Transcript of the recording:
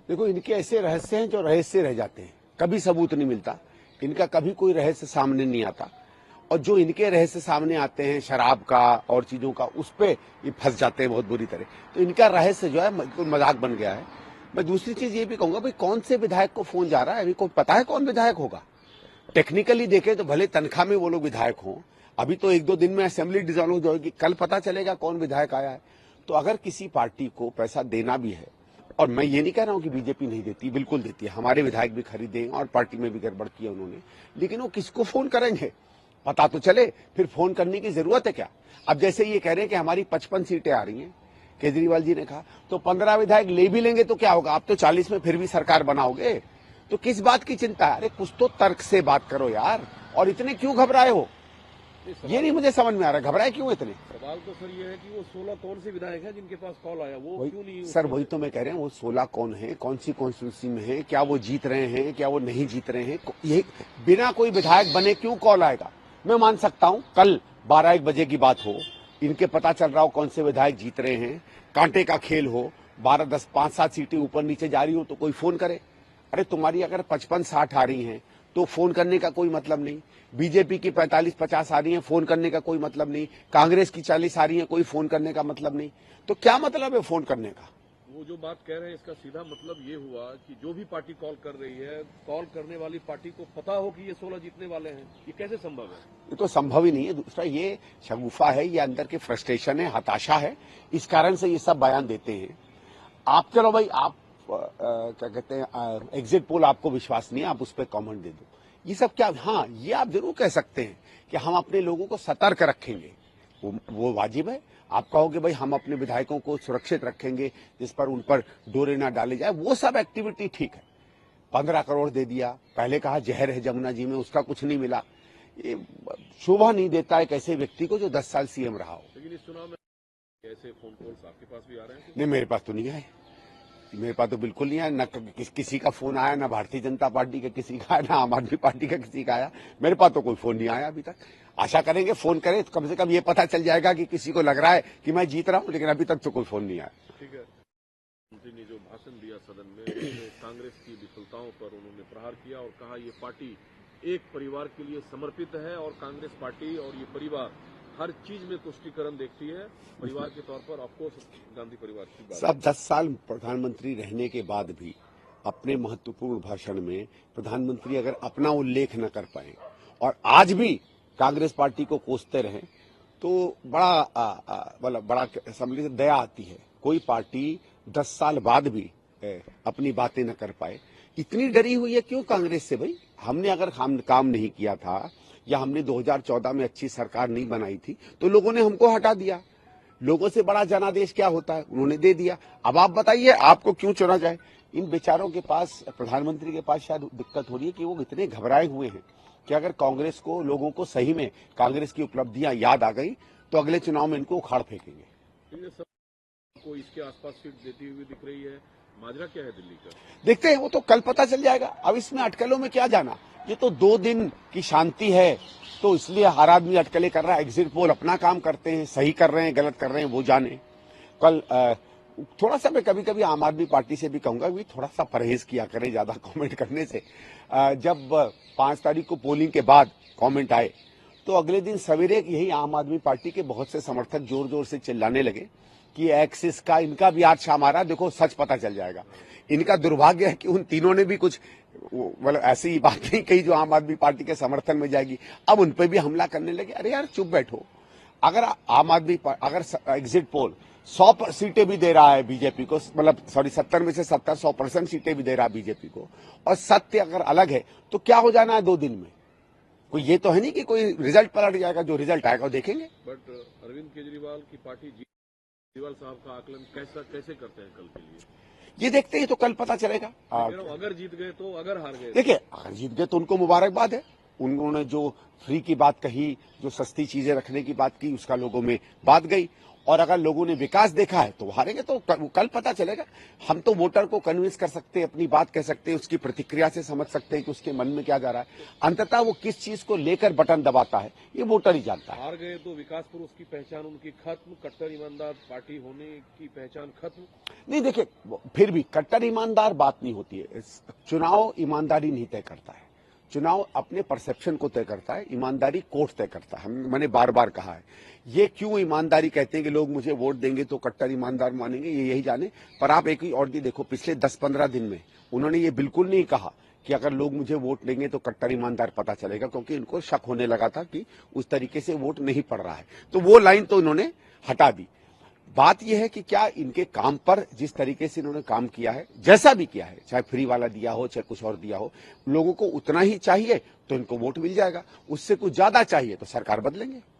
देखो, इनके ऐसे रहस्य हैं जो रहस्य रह जाते हैं, कभी सबूत नहीं मिलता, इनका कभी कोई रहस्य सामने नहीं आता। और जो इनके रहस्य सामने आते हैं शराब का और चीजों का, उस पे ये फंस जाते हैं बहुत बुरी तरह। तो इनका रहस्य जो है मजाक बन गया है। मैं दूसरी चीज ये भी कहूंगा, भाई कौन से विधायक को फोन जा रहा है, अभी कोई पता है कौन विधायक होगा? टेक्निकली देखे तो भले तनख्वाह में वो लोग विधायक हों, अभी तो 1-2 दिन में असेंबली डिसॉल्व हो जाएगी, कल पता चलेगा कौन विधायक आया है। तो अगर किसी पार्टी को पैसा देना भी है, और मैं ये नहीं कह रहा हूं कि बीजेपी नहीं देती, बिल्कुल देती है, हमारे विधायक भी खरीदे और पार्टी में भी गड़बड़ की है उन्होंने, लेकिन वो किसको फोन करेंगे पता तो चले, फिर फोन करने की जरूरत है क्या? अब जैसे ये कह रहे हैं कि हमारी 55 सीटें आ रही हैं, केजरीवाल जी ने कहा, तो 15 विधायक ले भी लेंगे तो क्या होगा? आप तो 40 में फिर भी सरकार बनाओगे, तो किस बात की चिंता है? अरे कुछ तो तर्क से बात करो यार, और इतने क्यों घबराए हो? ये नहीं मुझे समझ में आ रहा, घबराए क्यों इतने? सवाल तो सर ये है कि वो 16 कौन से विधायक हैं जिनके पास कॉल आया, वो क्यों नहीं? सर वही तो मैं कह रहे हैं, वो 16 कौन है, कौन सी कॉन्स्टिट्यूंसी में है, क्या वो जीत रहे हैं, क्या वो नहीं जीत रहे हैं, ये बिना कोई विधायक बने क्यों कॉल आएगा? मैं मान सकता हूं कल 12-1 बजे की बात हो, इनके पता चल रहा हो कौन से विधायक जीत रहे हैं, कांटे का खेल हो, 12-10 5-7 सीटें ऊपर नीचे जा रही हो तो कोई फोन करे। अरे तुम्हारी अगर 55-60 आ रही हैं तो फोन करने का कोई मतलब नहीं, बीजेपी की 45-50 आ रही है, फोन करने का कोई मतलब नहीं, कांग्रेस की 40 आ रही है, कोई फोन करने का मतलब नहीं, तो क्या मतलब है फोन करने का? वो जो बात कह रहे हैं इसका सीधा मतलब ये हुआ कि जो भी पार्टी कॉल कर रही है, कॉल करने वाली पार्टी को पता हो कि ये 16 जीतने वाले हैं, ये कैसे संभव है? ये तो संभव ही नहीं है। दूसरा ये शगुफा है, ये अंदर के फ्रस्ट्रेशन है, हताशा है, इस कारण से ये सब बयान देते हैं। आप चलो भाई, आप क्या कहते हैं, एग्जिट पोल आपको विश्वास नहीं है, आप उस पर कॉमेंट दे दो, ये सब क्या? हाँ, ये आप जरूर कह सकते हैं कि हम अपने लोगों को सतर्क रखेंगे, वो वाजिब है। आप कहोगे भाई हम अपने विधायकों को सुरक्षित रखेंगे, जिस पर उन पर डोरे ना डाले जाए, वो सब एक्टिविटी ठीक है। 15 करोड़ दे दिया, पहले कहा जहर है जमुना जी में, उसका कुछ नहीं मिला, ये शोभा नहीं देता है ऐसे व्यक्ति को जो 10 साल सीएम रहा हो। लेकिन इस चुनाव में ऐसे फोन कॉल्स आपके पास भी आ रहे हैं? नहीं, मेरे पास तो नहीं आए, मेरे पास तो बिल्कुल नहीं आया, न किसी का फोन आया, ना भारतीय जनता पार्टी का किसी का आया, ना आम आदमी पार्टी का किसी का आया, मेरे पास तो कोई फोन नहीं आया अभी तक। आशा करेंगे फोन करे तो कम से कम ये पता चल जाएगा कि किसी को लग रहा है कि मैं जीत रहा हूं, लेकिन अभी तक तो कोई फोन नहीं आया। ठीक है, मंत्री ने जो भाषण दिया सदन में, उसमें कांग्रेस की विफलताओं पर उन्होंने प्रहार किया और कहा ये पार्टी एक परिवार के लिए समर्पित है और कांग्रेस पार्टी और ये परिवार हर चीज में तुष्टीकरण देखती है। परिवार के तौर पर ऑफकोर्स गांधी परिवार की बात। सब 10 साल प्रधानमंत्री रहने के बाद भी अपने महत्वपूर्ण भाषण में प्रधानमंत्री अगर अपना उल्लेख न कर पाए और आज भी कांग्रेस पार्टी को कोसते रहे तो बड़ा असेंबली से दया आती है। कोई पार्टी 10 साल बाद भी अपनी बातें न कर पाए, इतनी डरी हुई है क्यों कांग्रेस से? भाई हमने अगर काम नहीं किया था या हमने 2014 में अच्छी सरकार नहीं बनाई थी तो लोगों ने हमको हटा दिया। लोगों से बड़ा जनादेश क्या होता है, उन्होंने दे दिया। अब आप बताइए आपको क्यों चुना जाए? इन बेचारों के पास, प्रधानमंत्री के पास शायद दिक्कत हो रही है कि वो इतने घबराए हुए हैं कि अगर कांग्रेस को, लोगों को सही में कांग्रेस की उपलब्धियां याद आ गई तो अगले चुनाव में इनको उखाड़ फेंकेंगे। को इसके आसपास सीट देती हुई दिख रही है, माजरा क्या है दिल्ली का? देखते हैं, वो तो कल पता चल जाएगा। अब इसमें अटकलों में क्या जाना, ये तो 2 दिन की शांति है, तो इसलिए हर आदमी अटकलें कर रहा है। एग्जिट पोल अपना काम करते हैं, सही कर रहे हैं गलत कर रहे हैं वो जाने। कल थोड़ा सा मैं कभी कभी आम आदमी पार्टी से भी कहूंगा भी थोड़ा सा परहेज किया करें ज्यादा कमेंट करने से। जब 5 तारीख को पोलिंग के बाद कमेंट आए तो अगले दिन सवेरे यही आम आदमी पार्टी के बहुत से समर्थक जोर जोर से चिल्लाने लगे कि एक्सिस का इनका भी आज शाम आ रहा है, देखो सच पता चल जाएगा। इनका दुर्भाग्य है कि उन तीनों ने भी कुछ मतलब ऐसी ही बात नहीं कही जो आम आदमी पार्टी के समर्थन में जाएगी। अब उन पे भी हमला करने लगे। अरे यार चुप बैठो। अगर आम आदमी, अगर एग्जिट पोल 100 सीटें भी दे रहा है बीजेपी को, मतलब 70 में से 70-100% सीटें भी दे रहा है बीजेपी को, और सत्य अगर अलग है तो क्या हो जाना है 2 दिन में? कोई ये तो है नहीं कि कोई रिजल्ट पलट जाएगा, जो रिजल्ट आएगा वो देखेंगे। बट अरविंद केजरीवाल की पार्टी, केजरीवाल साहब का आकलन कैसे करते हैं कल के लिए? ये देखते हैं, तो कल पता चलेगा। अगर जीत गए तो, अगर हार गए, देखिए अगर जीत गए तो उनको मुबारकबाद है। उन्होंने जो फ्री की बात कही, जो सस्ती चीजें रखने की बात की, उसका लोगों में बात गई। और अगर लोगों ने विकास देखा है तो वो हारेंगे, तो कल पता चलेगा। हम तो वोटर को कन्विंस कर सकते हैं, अपनी बात कह सकते हैं, उसकी प्रतिक्रिया से समझ सकते हैं कि उसके मन में क्या जा रहा है। अंततः वो किस चीज को लेकर बटन दबाता है ये वोटर ही जानता है। हार गए तो विकास पुरुष की पहचान उनकी खत्म, कट्टर ईमानदार पार्टी होने की पहचान खत्म। नहीं देखिए, फिर भी कट्टर ईमानदार बात नहीं होती है। चुनाव ईमानदारी नहीं तय करता है, चुनाव अपने परसेप्शन को तय करता है, ईमानदारी कोर्ट तय करता है। मैंने बार बार कहा है। ये क्यों ईमानदारी कहते हैं कि लोग मुझे वोट देंगे तो कट्टर ईमानदार मानेंगे, ये यही जाने। पर आप एक ही और भी देखो, पिछले 10-15 दिन में उन्होंने ये बिल्कुल नहीं कहा कि अगर लोग मुझे वोट देंगे तो कट्टर ईमानदार पता चलेगा, क्योंकि इनको शक होने लगा था कि उस तरीके से वोट नहीं पड़ रहा है। तो वो लाइन तो इन्होंने हटा दी। बात यह है कि क्या इनके काम पर जिस तरीके से इन्होंने काम किया है, जैसा भी किया है, चाहे फ्री वाला दिया हो चाहे कुछ और दिया हो, लोगों को उतना ही चाहिए तो इनको वोट मिल जाएगा। उससे कुछ ज्यादा चाहिए तो सरकार बदलेंगे।